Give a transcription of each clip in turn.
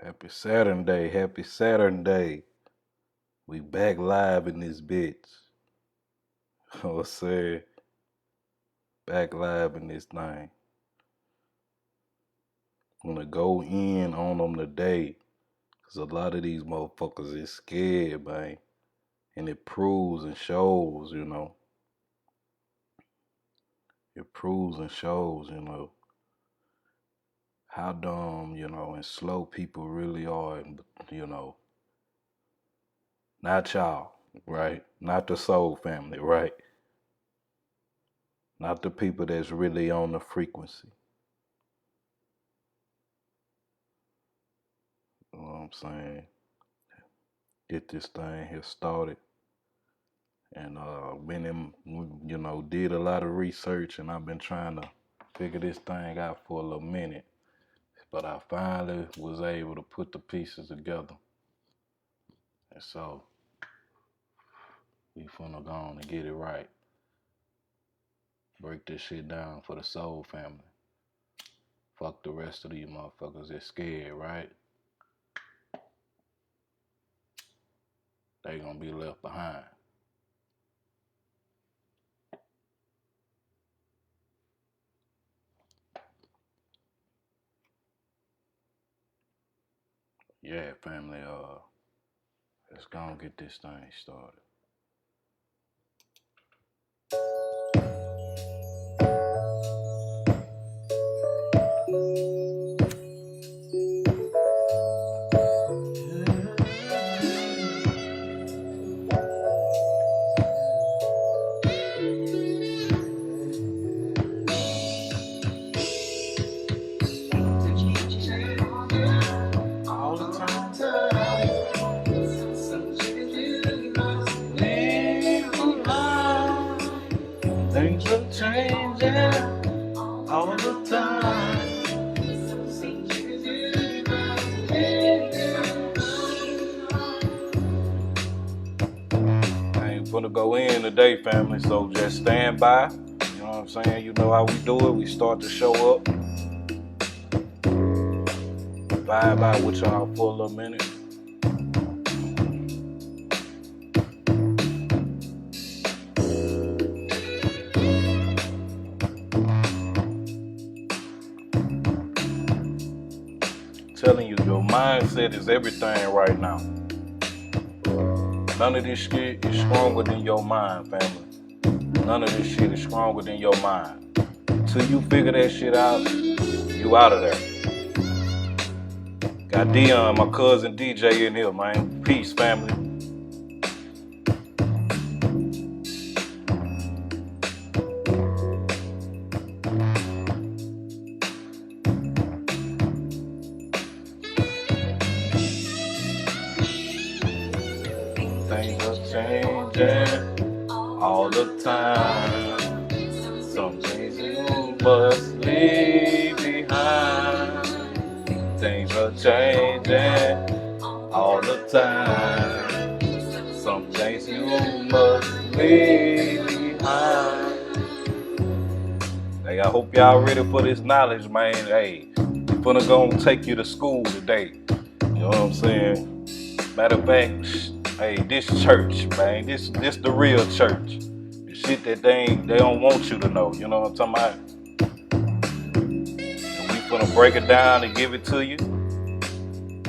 Happy Saturn Day, happy Saturn Day. We back live in this bitch. I was saying, back live in this thing. Gonna go in on them today. Cause a lot of these motherfuckers is scared, man. And it proves and shows. It proves and shows, how dumb, and slow people really are. And, not y'all, right? Not the soul family, right? Not the people that's really on the frequency. You know what I'm saying? Get this thing here started. And been did a lot of research, and I've been trying to figure this thing out for a little minute. But I finally was able to put the pieces together. And so we finna go on and get it right. Break this shit down for the soul family. Fuck the rest of these motherfuckers that's scared, right? They gonna be left behind. Yeah, family, let's go and get this thing started. Things are changing all the time. I ain't gonna go in today, family, so just stand by. You know what I'm saying? You know how we do it. We start to show up, vibe out with y'all for a little minute. Telling you, your mindset is everything right now. None of this shit is stronger than your mind, family. None of this shit is stronger than your mind. Until you figure that shit out, you out of there. Got Dion, my cousin DJ in here, man. Peace, family. Things are changing all the time. Some things you must leave behind. Things are changing all the time. Some things you must leave behind. Hey, I hope y'all ready for this knowledge, man. Hey, we're gonna go and take you to school today. You know what I'm saying? Matter of fact, hey, this church, man, this the real church. The shit that they don't want you to know. You know what I'm talking about? And we gonna break it down and give it to you.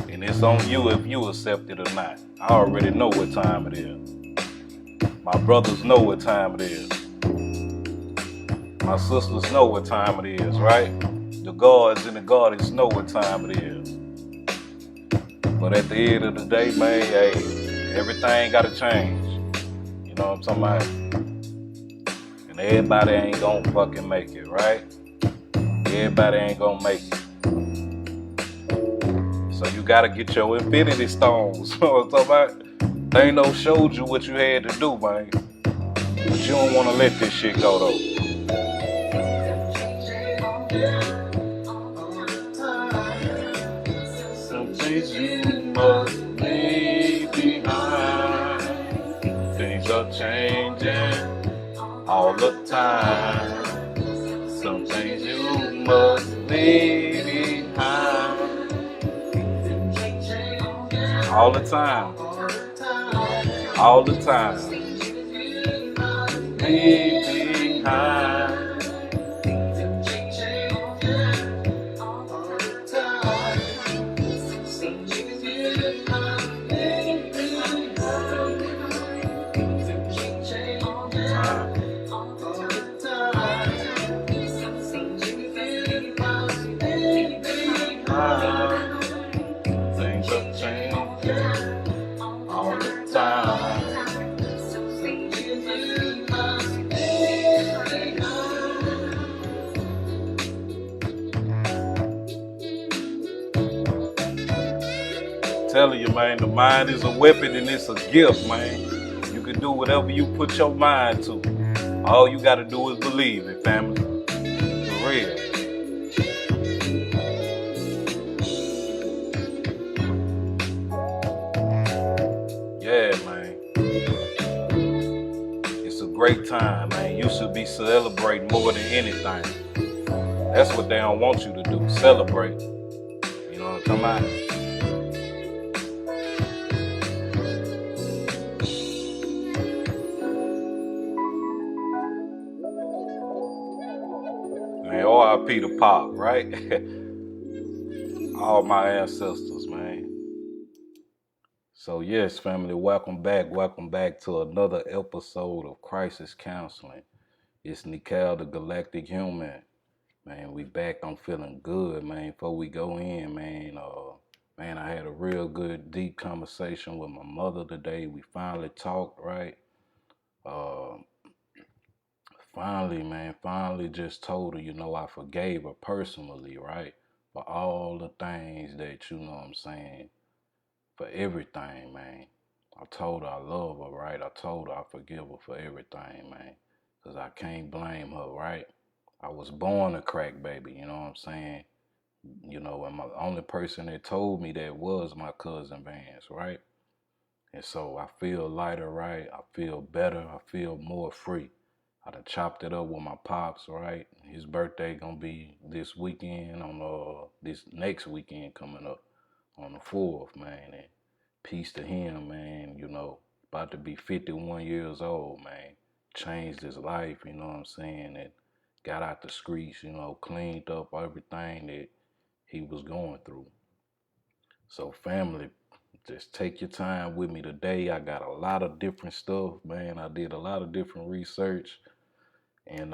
And it's on you if you accept it or not. I already know what time it is. My brothers know what time it is. My sisters know what time it is, right? The guards and the guardians know what time it is. But at the end of the day, man, hey, everything gotta change. You know what I'm talking about? And everybody ain't gonna fucking make it, right? Everybody ain't gonna make it. So you gotta get your infinity stones. You know what I'm talking about? They ain't no showed you what you had to do, man. But you don't wanna let this shit go though. Some things you must leave behind. Things are changing all the time. Some things you must leave behind. All the time. All the time. Leave behind. Things are changing all the time. Telling you, man, the mind is a weapon and it's a gift, man. You can do whatever you put your mind to. All you gotta do is believe it, family. For real. Yeah, man. It's a great time, man. You should be celebrating more than anything. That's what they don't want you to do. Celebrate. You know what I'm talking about? Man, R.I.P. to Pop, right? All my ancestors, man. So yes, family, welcome back to another episode of Crisis Counseling. It's Nikal, the Galactic Human. Man, we back. I'm feeling good, man. Before we go in, man, I had a real good, deep conversation with my mother today. We finally talked, right? Uh, finally just told her, I forgave her personally, right? For all the things that, I'm saying, for everything, man. I told her I love her, right? I told her I forgive her for everything, man. Because I can't blame her, right? I was born a crack baby, you know what I'm saying? And the only person that told me that was my cousin Vance, right? And so I feel lighter, right? I feel better. I feel more free. I done chopped it up with my pops, right? His birthday gonna be this weekend this next weekend coming up on the 4th, man. And peace to him, man. About to be 51 years old, man. Changed his life, you know what I'm saying? And got out the streets, cleaned up everything that he was going through. So family, just take your time with me today. I got a lot of different stuff, man. I did a lot of different research. And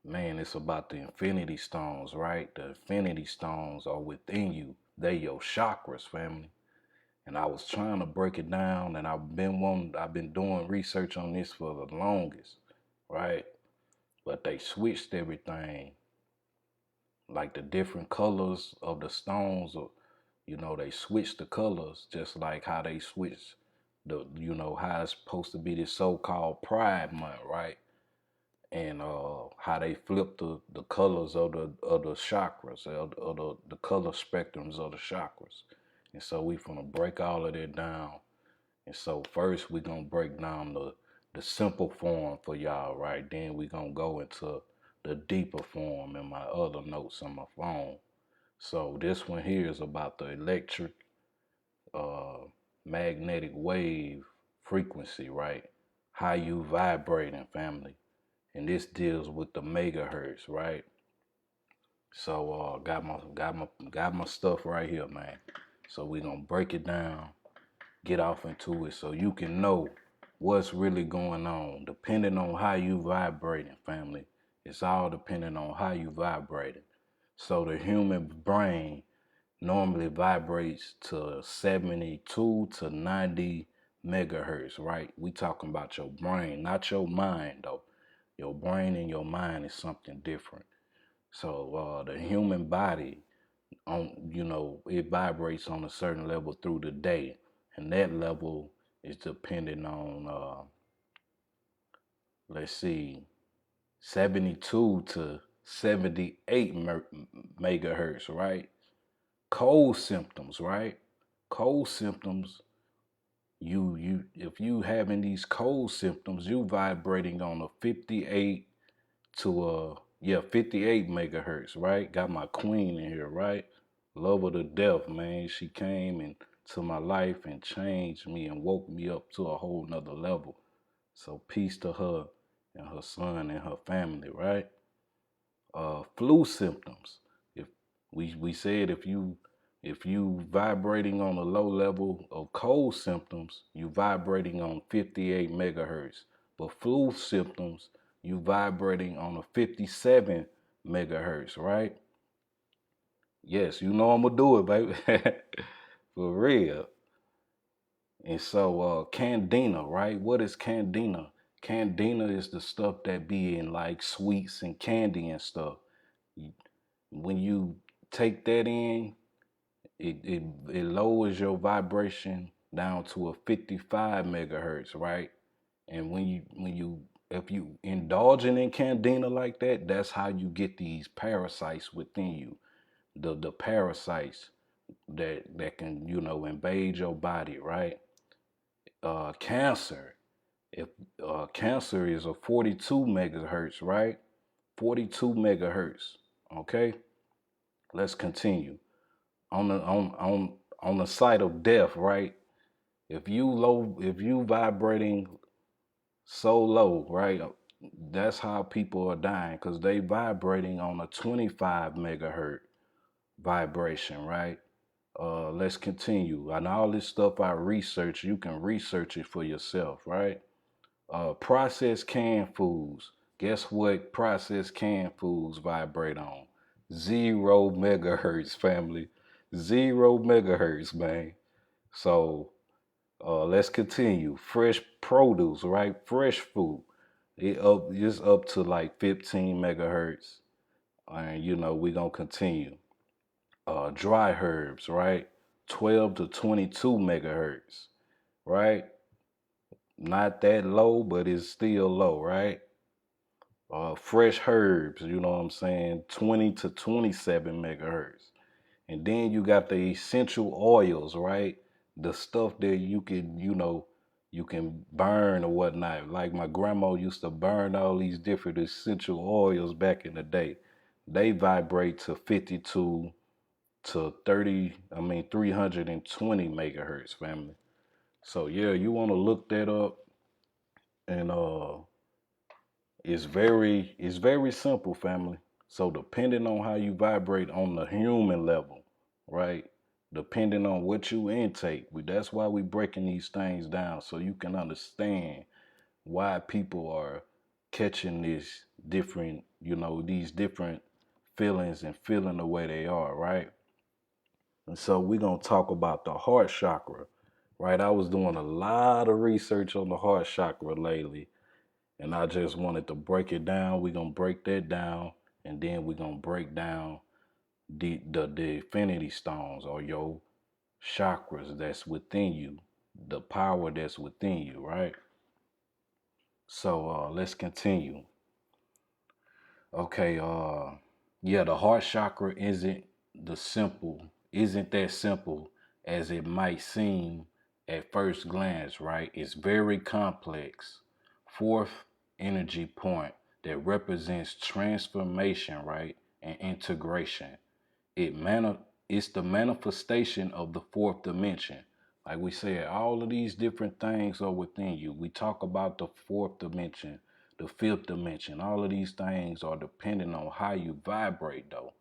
man, it's about the infinity stones, right? The infinity stones are within you. They your chakras, family. And I was trying to break it down, and I've been doing research on this for the longest, right? But they switched everything, like the different colors of the stones, or they switched the colors, just like how they switched how it's supposed to be this so-called Pride Month, right? And how they flipped the colors of the chakras, of the color spectrums of the chakras. And so we gonna break all of that down. And so first we're gonna break down the simple form for y'all, right? Then we're gonna go into the deeper form in my other notes on my phone. So this one here is about the electric uh, magnetic wave frequency, right? How you vibrating, family. And this deals with the megahertz, right? So got my stuff right here, man. So we're gonna break it down, get off into it so you can know what's really going on, depending on how you vibrating, family. It's all depending on how you vibrating. So the human brain normally vibrates to 72 to 90 megahertz, right? We talking about your brain, not your mind, though. Your brain and your mind is something different. So the human body, it vibrates on a certain level through the day, and that level is dependent on, let's see, 72 to 78 megahertz, right? Cold symptoms, right? Cold symptoms, you if you having these cold symptoms, you vibrating on a 58 to 58 megahertz, right? Got my queen in here, right? Love her to death, man. She came and to my life and changed me and woke me up to a whole nother level. So peace to her and her son and her family, right? Flu symptoms. If we said if you vibrating on a low level of cold symptoms, you vibrating on 58 megahertz. But flu symptoms, you vibrating on a 57 megahertz, right? Yes, you know I'm gonna do it, baby. For real. And so candina, right? What is candina? Candina is the stuff that be in like sweets and candy and stuff. When you take that in, it lowers your vibration down to a 55 megahertz, right? And when you if you indulging in candina like that, that's how you get these parasites within you. The parasites that can invade your body, right? Cancer. If cancer is a 42 megahertz, right? 42 megahertz. Okay, let's continue. On the site of death, right? If you vibrating so low, right? That's how people are dying because they vibrating on a 25 megahertz vibration, right? Let's continue. And all this stuff I research, you can research it for yourself, right? Processed canned foods. Guess what processed canned foods vibrate on? 0 megahertz, family. 0 megahertz, man. So let's continue. Fresh produce, right? Fresh food. It's up to like 15 megahertz. And we're gonna continue. Dry herbs, right? 12 to 22 megahertz, right? Not that low, but it's still low, right? Fresh herbs, you know what I'm saying? 20 to 27 megahertz. And then you got the essential oils, right? The stuff that you can burn or whatnot. Like my grandma used to burn all these different essential oils back in the day. They vibrate to 52 to 320 megahertz, family. So yeah, you want to look that up, and it's very simple, family. So depending on how you vibrate on the human level, right? Depending on what you intake, that's why we breaking these things down so you can understand why people are catching these different feelings and feeling the way they are, right? And so we're gonna talk about the heart chakra, right? I was doing a lot of research on the heart chakra lately, and I just wanted to break it down. We're gonna break that down, and then we're gonna break down the infinity stones, or your chakras that's within you, the power that's within you, right? So let's continue. Okay, yeah, the heart chakra isn't that simple as it might seem at first glance, right? It's very complex. Fourth energy point that represents transformation, right? And integration. It mani- it's the manifestation of the fourth dimension. Like we said, all of these different things are within you. We talk about the fourth dimension, the fifth dimension. All of these things are dependent on how you vibrate, though.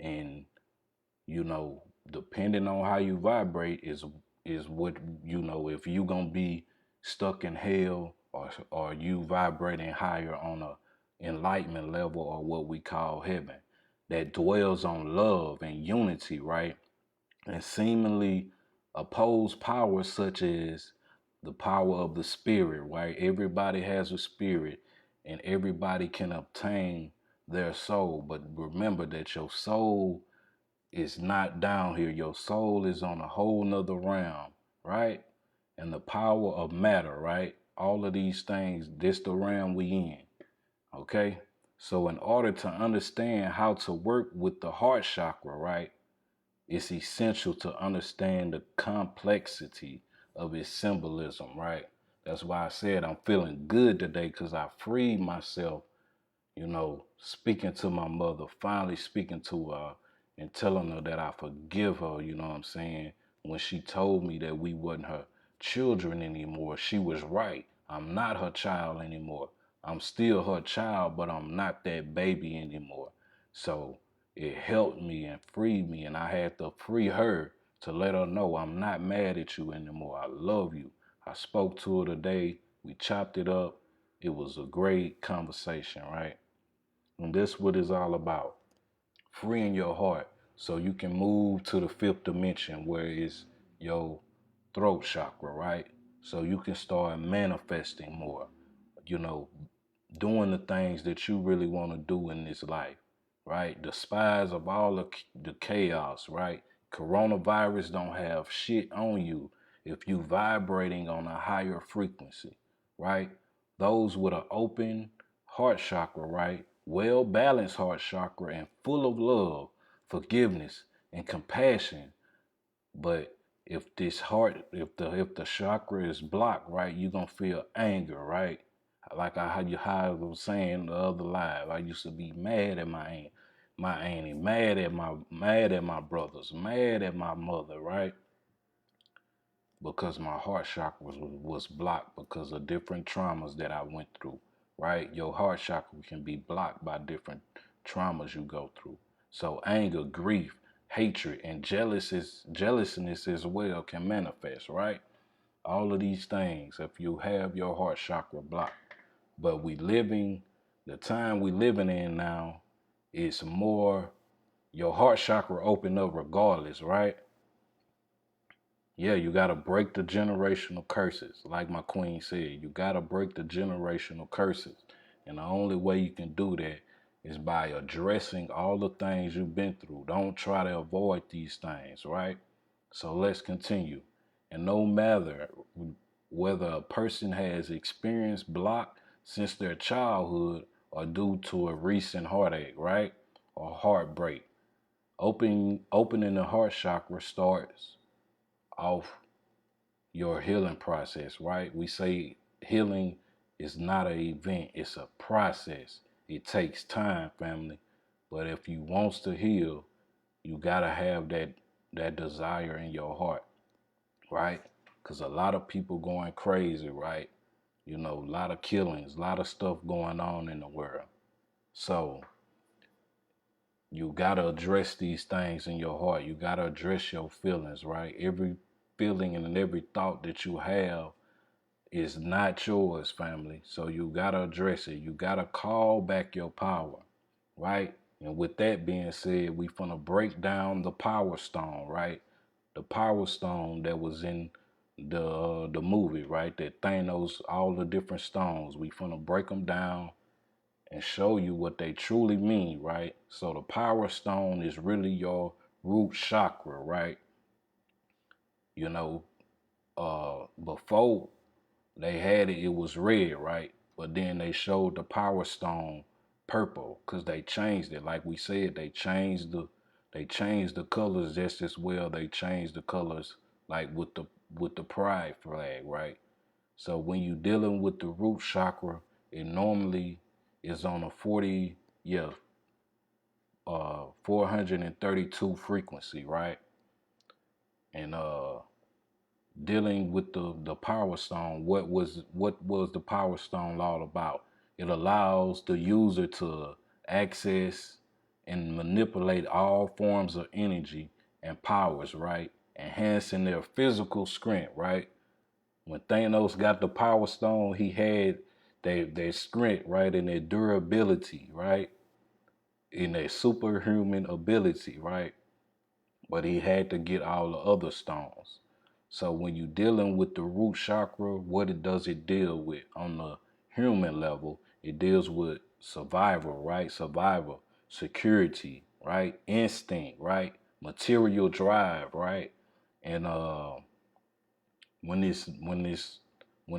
And depending on how you vibrate is what if you gonna be stuck in hell, or you vibrating higher on a enlightenment level, or what we call heaven, that dwells on love and unity, right? And seemingly opposed powers such as the power of the spirit, right? Everybody has a spirit, and everybody can obtain their soul. But remember that your soul is not down here. Your soul is on a whole nother realm, right? And the power of matter, right? All of these things, this the realm we in, okay? So in order to understand how to work with the heart chakra, right, it's essential to understand the complexity of its symbolism, right? That's why I said I'm feeling good today, because I freed myself, speaking to my mother, finally speaking to her and telling her that I forgive her, you know what I'm saying, when she told me that we wasn't her children anymore. She was right. I'm not her child anymore. I'm still her child, but I'm not that baby anymore. So it helped me and freed me, and I had to free her to let her know I'm not mad at you anymore. I love you. I spoke to her today. We chopped it up. It was a great conversation, right? And that's what it's all about. Freeing your heart so you can move to the fifth dimension where it's your throat chakra, right? So you can start manifesting more, you know, doing the things that you really want to do in this life, right? Despise of all the chaos, right? Coronavirus don't have shit on you if you vibrating on a higher frequency, right? Those with an open heart chakra, right? Well balanced heart chakra and full of love, forgiveness, and compassion. But if this heart, if the chakra is blocked, right, you're gonna feel anger, right? Like how I was saying the other live, I used to be mad at my auntie, mad at my brothers, mad at my mother, right? Because my heart chakra was blocked because of different traumas that I went through, right? Your heart chakra can be blocked by different traumas you go through. So anger, grief, hatred, and jealousness as well can manifest, right? All of these things if you have your heart chakra blocked. But the time we living in now is more, your heart chakra open up regardless, right? Yeah, you got to break the generational curses. Like my queen said, you got to break the generational curses. And the only way you can do that is by addressing all the things you've been through. Don't try to avoid these things, right? So let's continue. And no matter whether a person has experienced block since their childhood or due to a recent heartache, right? Or heartbreak, opening the heart chakra starts off your healing process, right? We say healing is not an event, it's a process. It takes time, family. But if you wants to heal, you gotta have that desire in your heart, right? Because a lot of people going crazy, right? You know, a lot of killings, a lot of stuff going on in the world. So you gotta address these things in your heart. You gotta address your feelings, right? Every feeling and every thought that you have is not yours, family. So you gotta address it. You gotta call back your power, right? And with that being said, we finna break down the power stone, right? The power stone that was in the movie, right? That Thanos, all the different stones. We finna break them down and show you what they truly mean, right? So the power stone is really your root chakra, right? You know, before they had it, it was red, right? But then they showed the power stone purple because they changed it. Like we said, they changed the colors just as well. They changed the colors like with the pride flag, right? So when you dealing with the root chakra, it normally is on a 432 frequency, right? And dealing with the power stone, what was the power stone all about? It allows the user to access and manipulate all forms of energy and powers, right? Enhancing their physical strength, right? When Thanos got the power stone, he had their strength, right, and their durability, right? In their superhuman ability, right? But he had to get all the other stones. So when you're dealing with the root chakra, what it deal with on the human level? It deals with survival, right? Survival, security, right? Instinct, right? Material drive, right? And when this when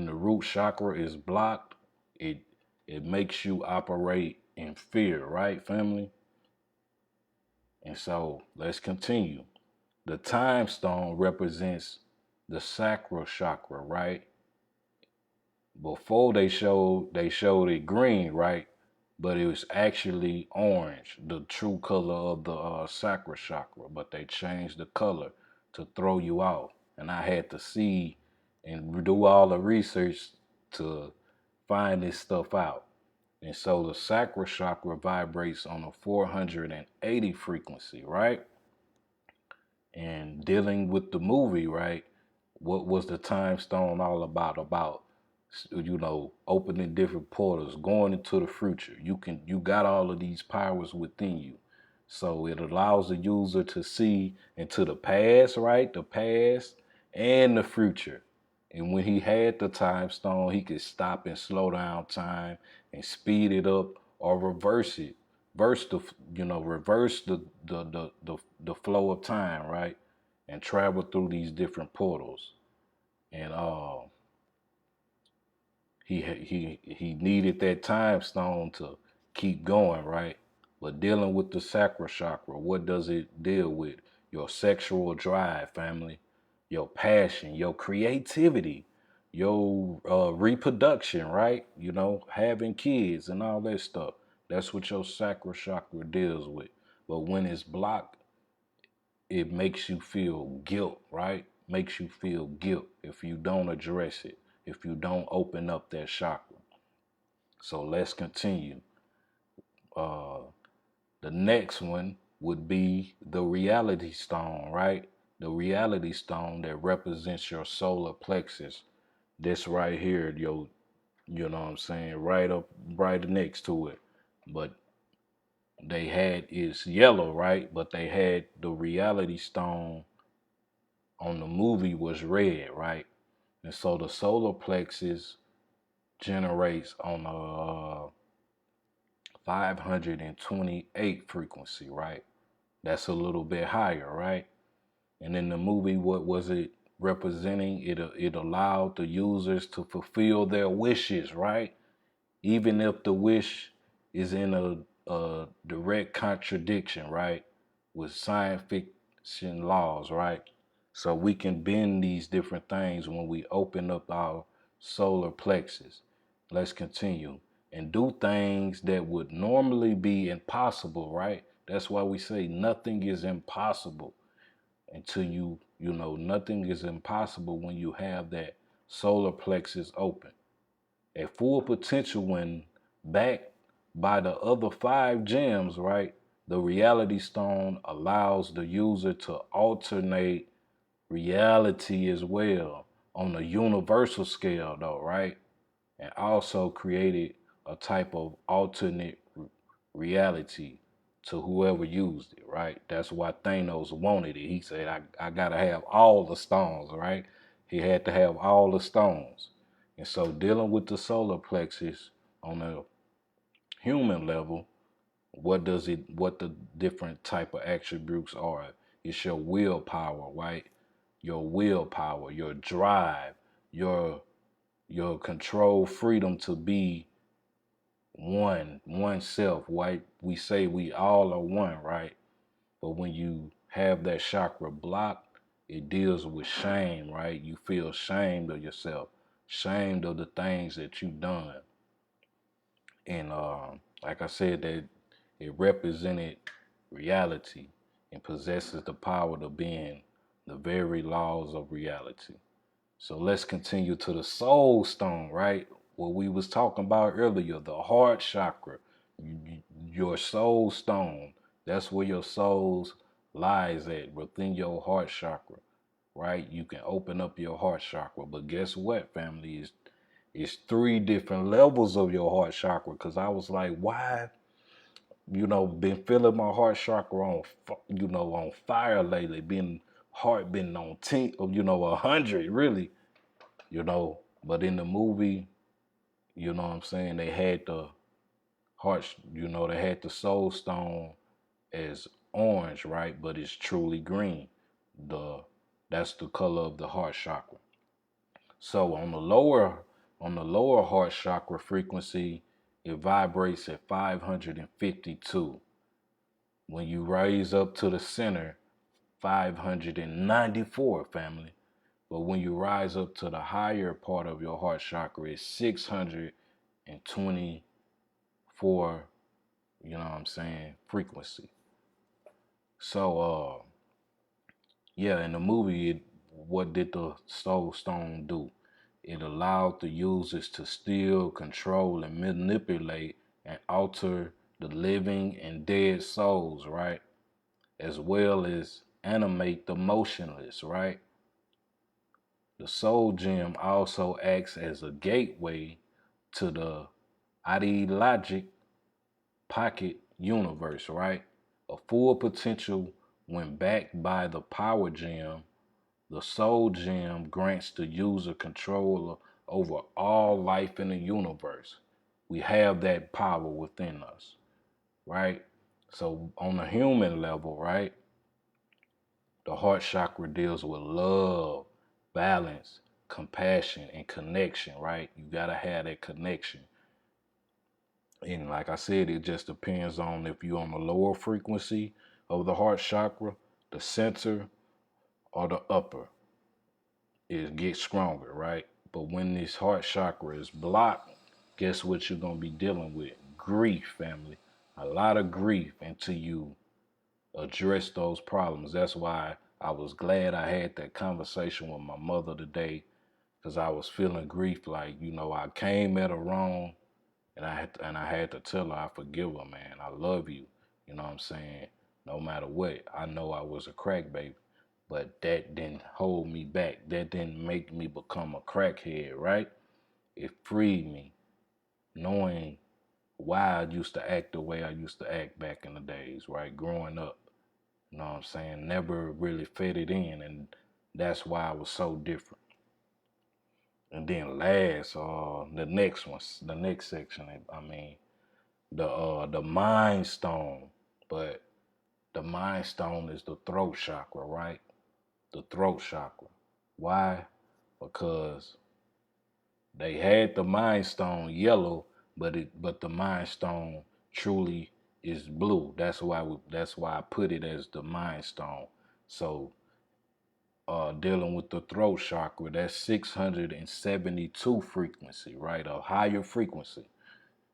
the root chakra is blocked, it it makes you operate in fear, right, family? And so let's continue. The time stone represents the sacral chakra, right? Before they showed it green, right? But it was actually orange, the true color of the sacral chakra. But they changed the color to throw you off. And I had to see and do all the research to find this stuff out. And so the sacral chakra vibrates on a 480 frequency, right? And dealing with the movie, right? What was the time stone all about? About, opening different portals, going into the future. You got all of these powers within you. So it allows the user to see into the past, right? The past and the future. And when he had the time stone, he could stop and slow down time and speed it up or reverse it. Reverse the flow of time, right? And travel through these different portals. And he needed that time stone to keep going, right? But dealing with the sacral chakra, what does it deal with? Your sexual drive, family, your passion, your creativity, your reproduction, right? Having kids and all that stuff. That's what your sacral chakra deals with. But when it's blocked, it makes you feel guilt, right? Makes you feel guilt if you don't address it, if you don't open up that chakra. So let's continue. Uh, the next one would be the reality stone, right? The reality stone that represents your solar plexus. This right here, you know what I'm saying, right next to it. But they had it's yellow, right? But they had the reality stone on the movie was red, right? And so the solar plexus generates on a 528 frequency, right? That's a little bit higher, right? And in the movie, what was it representing? It allowed the users to fulfill their wishes, right? Even if the wish is in a direct contradiction, right, with science fiction laws, right? So we can bend these different things when we open up our solar plexus. Let's continue and do things that would normally be impossible, right? That's why we say nothing is impossible until nothing is impossible when you have that solar plexus open at full potential when backed by the other five gems, right? The reality stone allows the user to alternate reality as well on a universal scale, though, right? And also created a type of alternate reality to whoever used it, right? That's why Thanos wanted it. He said, I gotta have all the stones, right? He had to have all the stones. And so dealing with the solar plexus on a human level, what the different type of attributes are? It's your willpower, right? Your willpower, your drive, your control freedom to be oneself, right? We say we all are one, right? But when you have that chakra blocked, it deals with shame, right? You feel shamed of yourself, shamed of the things that you've done. And like I said, that it represented reality and possesses the power to bend the very laws of reality. So let's continue to the soul stone, right? What we was talking about earlier, the heart chakra, your soul stone. That's where your soul lies at, within your heart chakra, right? You can open up your heart chakra, but guess what, family? It's three different levels of your heart chakra. Because I was like, why? Been feeling my heart chakra on fire lately. Been on 10, 100 really. But in the movie, you know what I'm saying, they had the heart, they had the soul stone as orange, right? But it's truly green. The That's the color of the heart chakra. So on the lower heart chakra frequency, it vibrates at 552. When you raise up to the center, 594, family. But when you rise up to the higher part of your heart chakra, it's 624, you know what I'm saying, frequency. So Yeah, in the movie, what did the Soul Stone do? It allowed the users to steal, control, and manipulate and alter the living and dead souls, right? As well as animate the motionless, right? The Soul Gem also acts as a gateway to the ideologic pocket universe, right? A full potential when backed by the Power Gem. The Soul Gem grants the user control over all life in the universe. We have that power within us, right? So on a human level, right, the heart chakra deals with love, balance, compassion, and connection, right? You gotta have that connection. And like I said, it just depends on if you're on the lower frequency of the heart chakra, the center, or the upper. It gets stronger, right? But when this heart chakra is blocked, guess what you're gonna be dealing with? Grief, family. A lot of grief until you address those problems. That's why I was glad I had that conversation with my mother today, because I was feeling grief. Like, I came at her wrong, and I had to tell her I forgive her, man. I love you. You know what I'm saying? No matter what, I know I was a crack baby, but that didn't hold me back. That didn't make me become a crackhead, right? It freed me, knowing why I used to act the way I used to act back in the days, right? Growing up, you know what I'm saying? Never really fitted in, and that's why I was so different. And then last, the next section, I mean, the mind stone, but the mind stone is the throat chakra, right? The throat chakra. Why? Because they had the mind stone yellow, but the mind stone truly is blue. That's why I put it as the mind stone. So dealing with the throat chakra, that's 672 frequency, right? A higher frequency.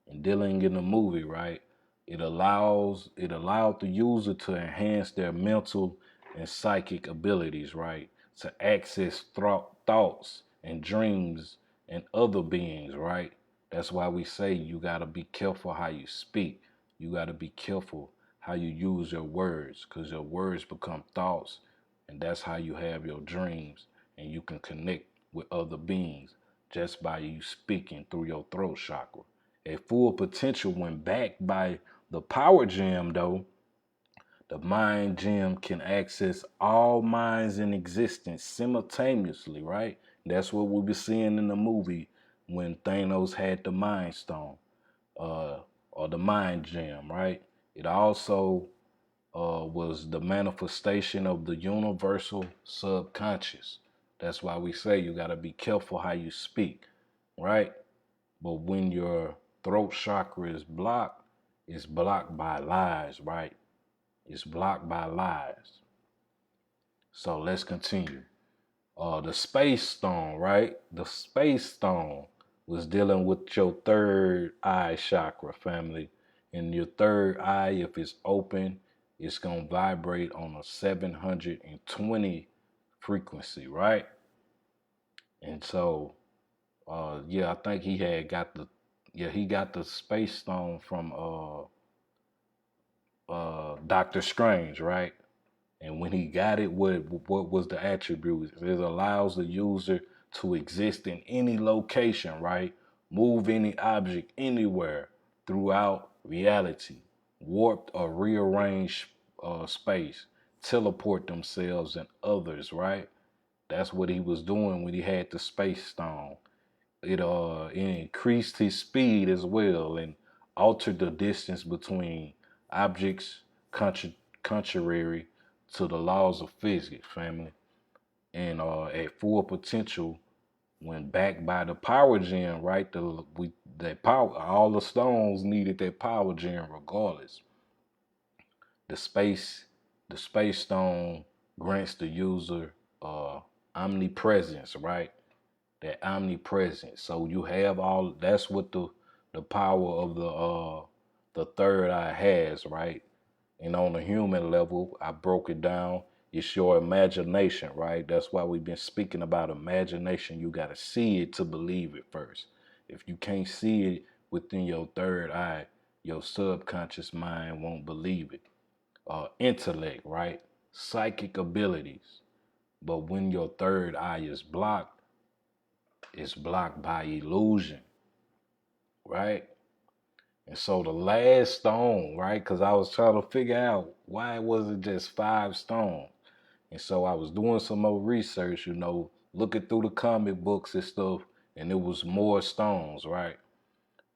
And dealing in the movie, right? It allowed the user to enhance their mental and psychic abilities, right? To access thoughts and dreams and other beings, right? That's why we say you gotta be careful how you speak. You gotta be careful how you use your words, because your words become thoughts, and that's how you have your dreams, and you can connect with other beings just by you speaking through your throat chakra. At full potential, when backed by the power gem, though, the mind gem can access all minds in existence simultaneously, right? That's what we'll be seeing in the movie when Thanos had the mind stone, or the mind gem, right? It also was the manifestation of the universal subconscious. That's why we say you got to be careful how you speak, right? But when your throat chakra is blocked, it's blocked by lies, right? It's blocked by lies. So let's continue. The space stone, right? The space stone was dealing with your third eye chakra, family. And your third eye, if it's open, it's going to vibrate on a 720 frequency, right? And so, yeah, I think he got the space stone from Doctor Strange, right? And when he got it, what was the attribute? It allows the user to exist in any location, right? Move any object anywhere throughout reality, warped or rearranged space, teleport themselves and others, right? That's what he was doing when he had the space stone. It increased his speed as well and altered the distance between objects contrary to the laws of physics, family. And at full potential, when backed by the power gem, right? That power, all the stones needed that power gem regardless. The space, the space stone grants the user omnipresence, right? That omnipresence. So you have all. That's what the power of the third eye has, right? And on a human level, I broke it down. It's your imagination, right? That's why we've been speaking about imagination. You got to see it to believe it first. If you can't see it within your third eye, your subconscious mind won't believe it. Intellect, right? Psychic abilities. But when your third eye is blocked, it's blocked by illusion, right? And so the last stone, right? Because I was trying to figure out why it wasn't just 5 stones. And so I was doing some more research, looking through the comic books and stuff, and it was more stones, right?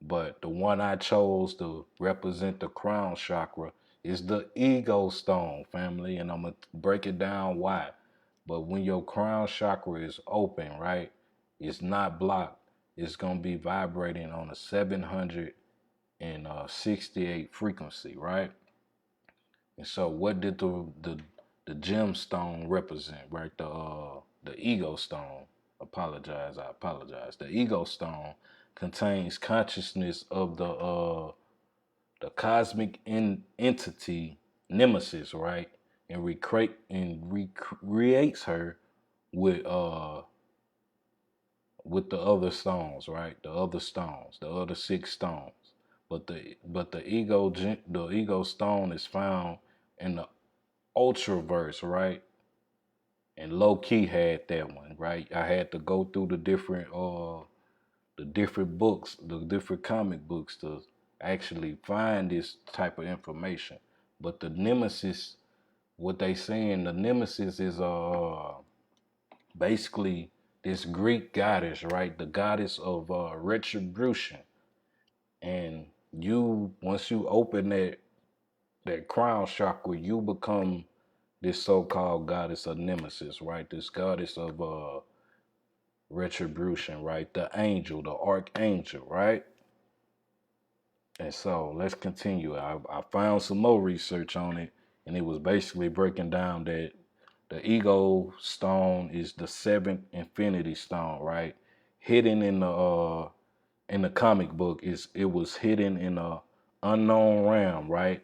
But the one I chose to represent the crown chakra is the ego stone, family, and I'm going to break it down why. But when your crown chakra is open, right, it's not blocked, it's going to be vibrating on a 768 frequency, right? And so what did the gemstone represent, right? The ego stone. I apologize. The ego stone contains consciousness of the cosmic entity Nemesis, right? And recreates her with the other stones, right? The other stones, the other 6 stones. But the ego stone is found in the ultraverse, right? And low key had that one, right? I had to go through the different books, the different comic books to actually find this type of information. But the nemesis, what they saying, the nemesis is basically this Greek goddess, right? The goddess of retribution. And once you open that crown chakra, you become this so-called goddess of nemesis, right? This goddess of retribution, right? The angel, the archangel, right? And so let's continue. I found some more research on it, and it was basically breaking down that the ego stone is the 7th infinity stone, right? Hidden in the comic book, it was hidden in a unknown realm, right?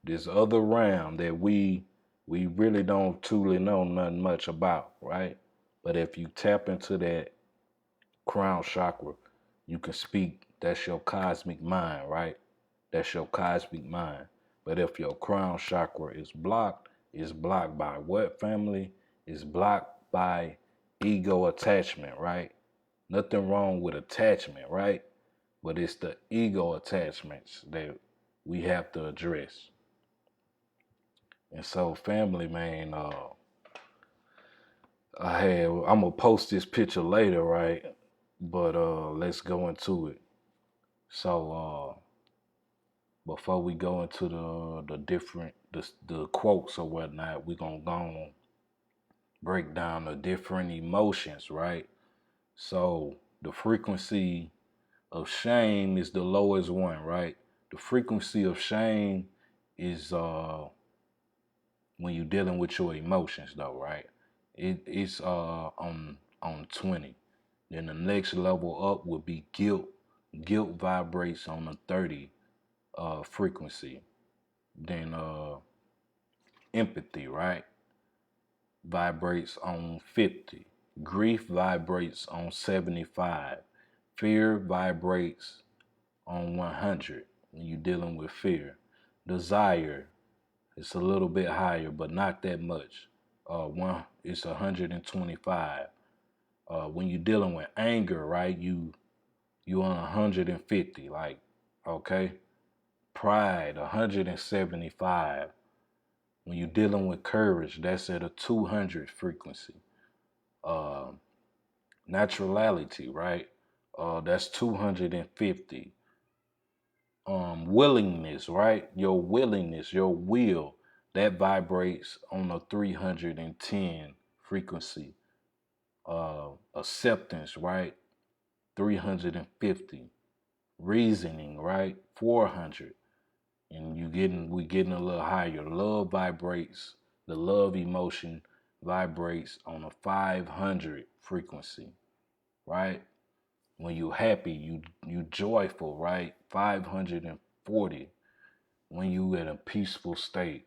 This other realm that we really don't truly know nothing much about, right? But if you tap into that crown chakra, you can speak. That's your cosmic mind, right? That's your cosmic mind. But if your crown chakra is blocked, it's blocked by what, family? It's blocked by ego attachment, right? Nothing wrong with attachment, right? But it's the ego attachments that we have to address. And so, family, man, I'm gonna post this picture later, right? But let's go into it. So before we go into the quotes or whatnot, we're gonna go and break down the different emotions, right? So the frequency of shame is the lowest one, right? The frequency of shame is when you're dealing with your emotions, though, right? It's on 20. Then the next level up would be guilt. Guilt vibrates on a 30 frequency. Then empathy, right? Vibrates on 50. Grief vibrates on 75. Fear vibrates on 100 when you're dealing with fear. Desire, it's a little bit higher, but not that much. It's 125. When you're dealing with anger, right? You on 150, like, okay. Pride, 175. When you're dealing with courage, that's at a 200 frequency. Uh, Naturality, right? That's 250. Willingness, right? Your willingness, your will, that vibrates on a 310 frequency. Acceptance, right? 350. Reasoning, right? 400. And we getting a little higher. The love emotion vibrates on a 500 frequency, right? When you happy, you joyful, right? 540. When you in a peaceful state,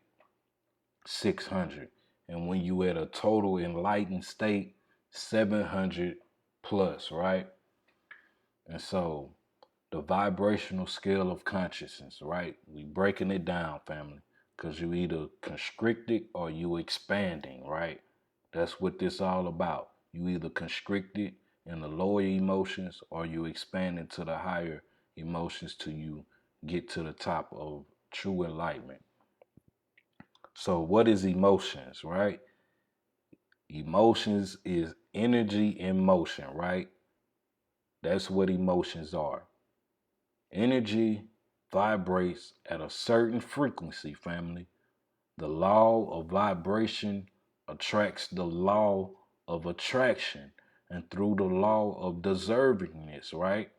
600. And when you at a total enlightened state, 700 plus, right? And so the vibrational scale of consciousness, right? We breaking it down, family, because you either constricted or you expanding, right? That's what this all about. You either constricted in the lower emotions or you expand into the higher emotions till you get to the top of true enlightenment. So what is emotions, right? Emotions is energy in motion, right? That's what emotions are. Energy vibrates at a certain frequency, family. The law of vibration attracts the law of attraction. And through the law of deservingness, right?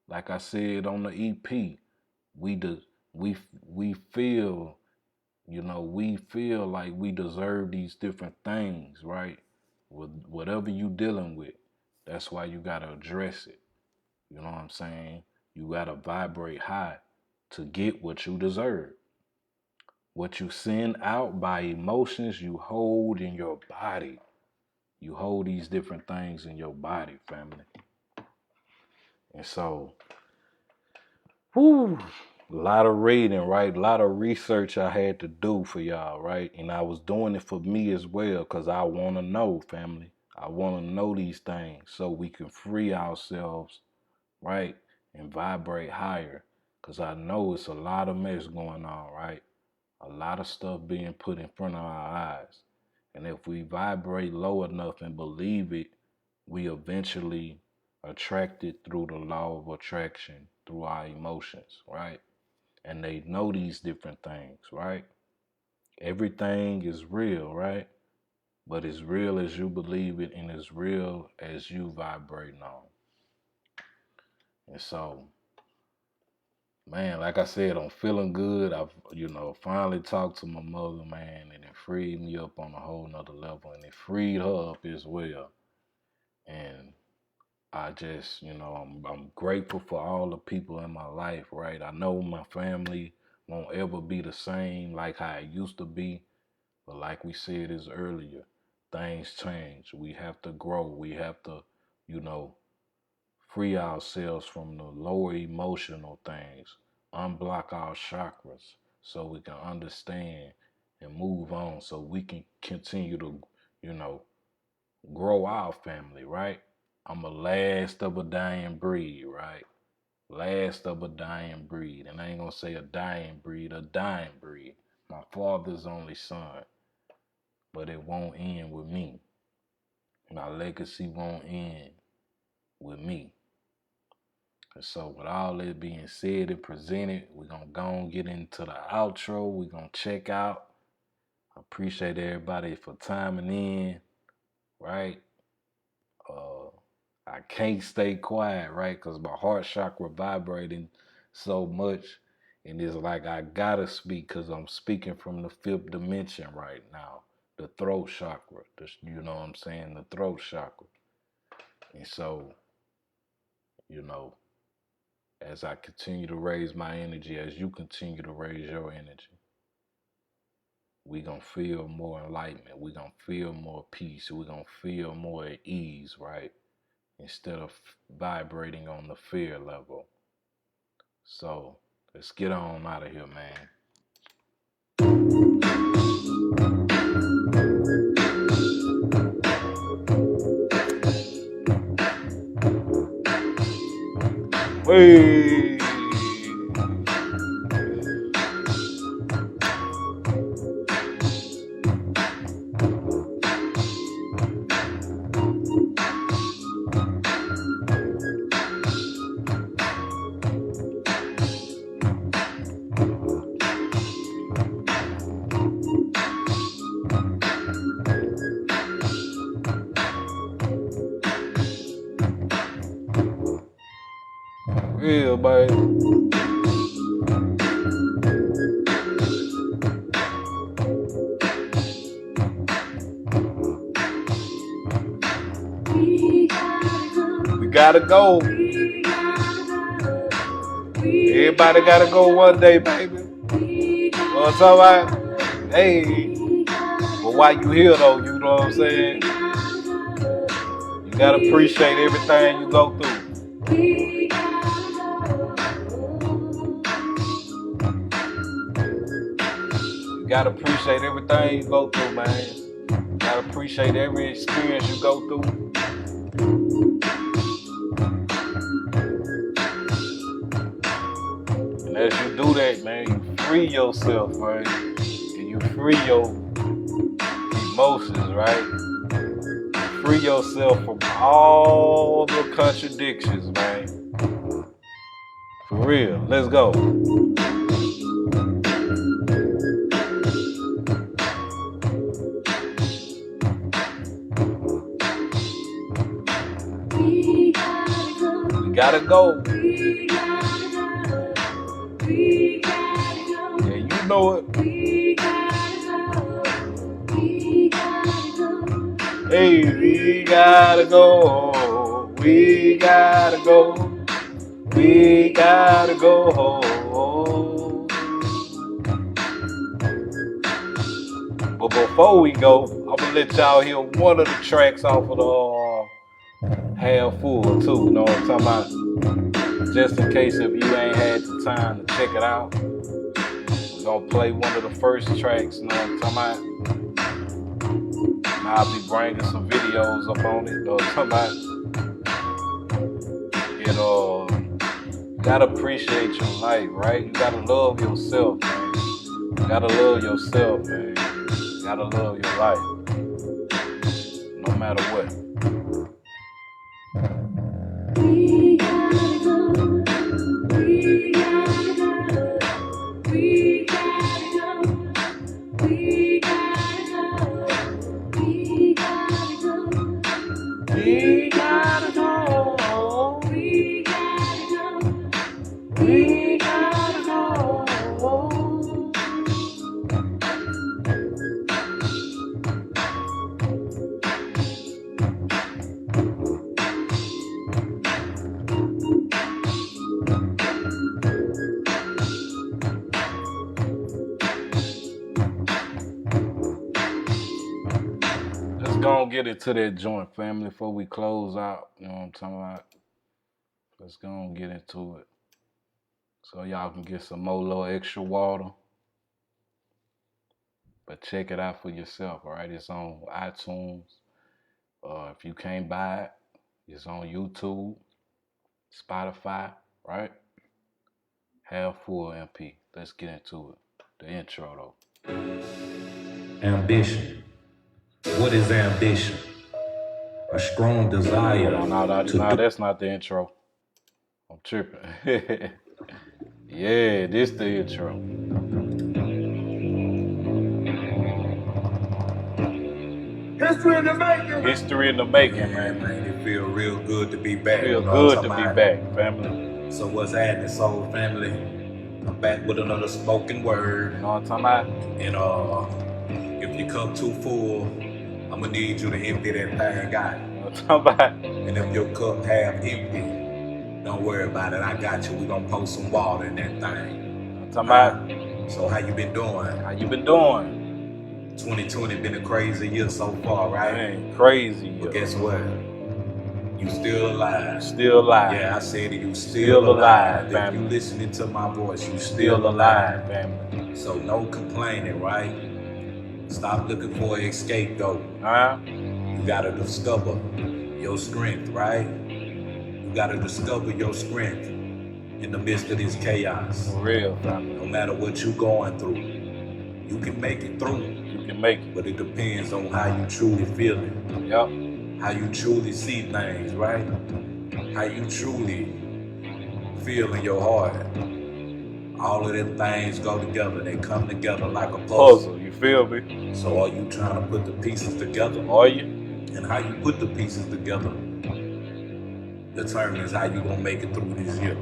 Like I said on the EP, we we feel, we feel like we deserve these different things, right? With whatever you dealing with, that's why you gotta address it. You know what I'm saying? You gotta vibrate high to get what you deserve. What you send out by emotions, you hold in your body. You hold these different things in your body, family. And so, whoo, a lot of reading, right? A lot of research I had to do for y'all, right? And I was doing it for me as well because I want to know, family. I want to know these things so we can free ourselves, right? And vibrate higher because I know it's a lot of mess going on, right? A lot of stuff being put in front of our eyes. And if we vibrate low enough and believe it, we eventually attract it through the law of attraction, through our emotions, right? And they know these different things, right? Everything is real, right? But as real as you believe it and as real as you vibrate on. And so, man, like I said, I'm feeling good. I've, finally talked to my mother, man, and it freed me up on a whole nother level, and it freed her up as well. And I just, I'm grateful for all the people in my life, right? I know my family won't ever be the same like how it used to be, but like we said this earlier, things change. We have to grow. We have to, you know, free ourselves from the lower emotional things, unblock our chakras so we can understand and move on so we can continue to, you know, grow our family, right? I'm a last of a dying breed, right? Last of a dying breed. And I ain't gonna say a dying breed, a dying breed. My father's only son, but it won't end with me. My legacy won't end with me. And so with all that being said and presented, we're going to go and get into the outro. We're going to check out. I appreciate everybody for timing in, right? I can't stay quiet, right? Because my heart chakra vibrating so much. And it's like I got to speak because I'm speaking from the fifth dimension right now. The throat chakra. You know what I'm saying? The throat chakra. And so, you know, as I continue to raise my energy, as you continue to raise your energy, we going to feel more enlightenment. we going to feel more peace. we going to feel more at ease, right? Instead of vibrating on the fear level. So let's get on out of here, man. Hey. Real, baby. We gotta go. Everybody gotta go one day, baby. You know what I'm talking about? Hey. But while you here though, you know what I'm saying? You gotta appreciate everything you go through. You gotta appreciate everything you go through, man. You gotta appreciate every experience you go through. And as you do that, man, you free yourself, right? And you free your emotions, right? You free yourself from all the contradictions, man. For real. Let's go. We gotta go. Yeah, you know it. Hey, we gotta go. We gotta go. We gotta go home. But before we go, I'm gonna let y'all hear one of the tracks off of the Half Full too. You know what I'm talking about? Just in case if you ain't had the time to check it out, we're gonna play one of the first tracks. You know what I'm talking about? And I'll be bringing some videos up on it. You know what I'm talking about? You gotta appreciate your life, right? You gotta love yourself, man. You gotta love yourself, man. You gotta love your life, no matter what. We gotta go. We gotta go. We gotta go. We gotta go. We gotta go. We gotta go. We gotta go. Let's go and get into that joint, family, before we close out. You know what I'm talking about? Let's go and get into it. So y'all can get some more little extra water. But check it out for yourself, all right? It's on iTunes. If you can't buy it, it's on YouTube, Spotify, right? Half Full MP. Let's get into it. The intro, though. Ambition. What is ambition? A strong desire. No, that's not the intro. I'm tripping. Yeah, this the intro. History in the making. History in the making, man. It feel real good to be back. Feel good to be back, family. So what's happening, soul family? I'm back with another spoken word. You know what I'm talking about? And if your cup too full, I'm gonna need you to empty that thing out. You know what I'm talking about? And if your cup half empty, don't worry about it. I got you. We gonna pour some water in that thing. You know what I'm talking about? So how you been doing? How you been doing? 2020 been a crazy year so far, right? Man, crazy year. But guess what? You still alive. Still alive. Yeah, I said it. You still alive. If you listening to my voice, you still alive, family. So no complaining, right? Stop looking for an escape, though. You gotta discover your strength, right? You gotta discover your strength in the midst of this chaos. For real, family. No matter what you going through, you can make it through. You can make it. But it depends on how you truly feel it. Yep. How you truly see things, right? How you truly feel in your heart. All of them things go together. They come together like a puzzle. You feel me? So are you trying to put the pieces together? Are you? And how you put the pieces together determines how you gonna make it through this year.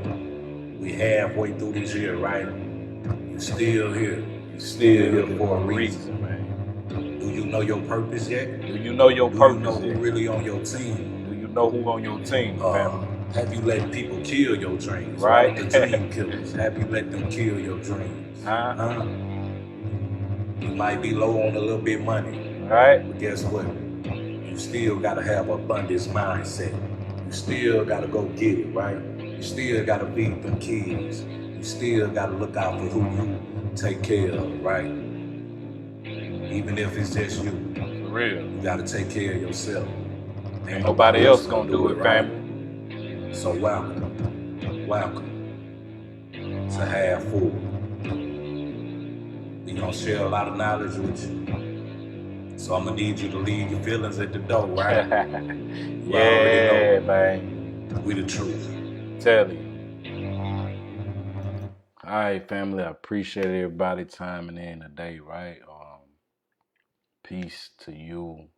We halfway through this year, right? You still here. You still here for a reason, man. Do you know your purpose yet? Do you know your purpose yet? Do you know who really on your team? Do you know who on your team, family? Have you let people kill your dreams? Right? The dream killers. Have you let them kill your dreams? Huh? You might be low on a little bit of money. Right? But guess what? You still gotta have an abundance mindset. You still gotta go get it, right? You still gotta feed them kids. You still gotta look out for who you take care of, right? Even if it's just you. For real. You gotta take care of yourself. Ain't nobody else gonna do it, right? family. So welcome to Half Full. We gonna share a lot of knowledge with you. So I'm gonna need you to leave your feelings at the door, right? You already know. Man. We the truth. Tell you. All right, family. I appreciate everybody timing in today, right? Peace to you.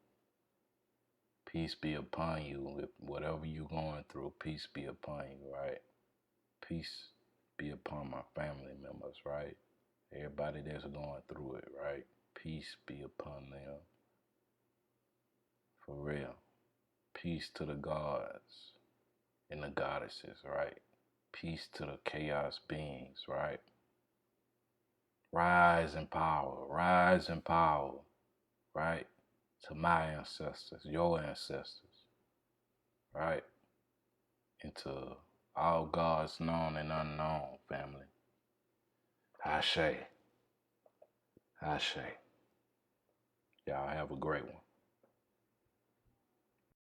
Peace be upon you. If whatever you're going through, peace be upon you, right? Peace be upon my family members, right? Everybody that's going through it, right? Peace be upon them. For real. Peace to the gods and the goddesses, right? Peace to the chaos beings, right? Rise in power, right? To my ancestors, your ancestors, right? And to all gods known and unknown, family. Ashe. Ashe. Y'all have a great one.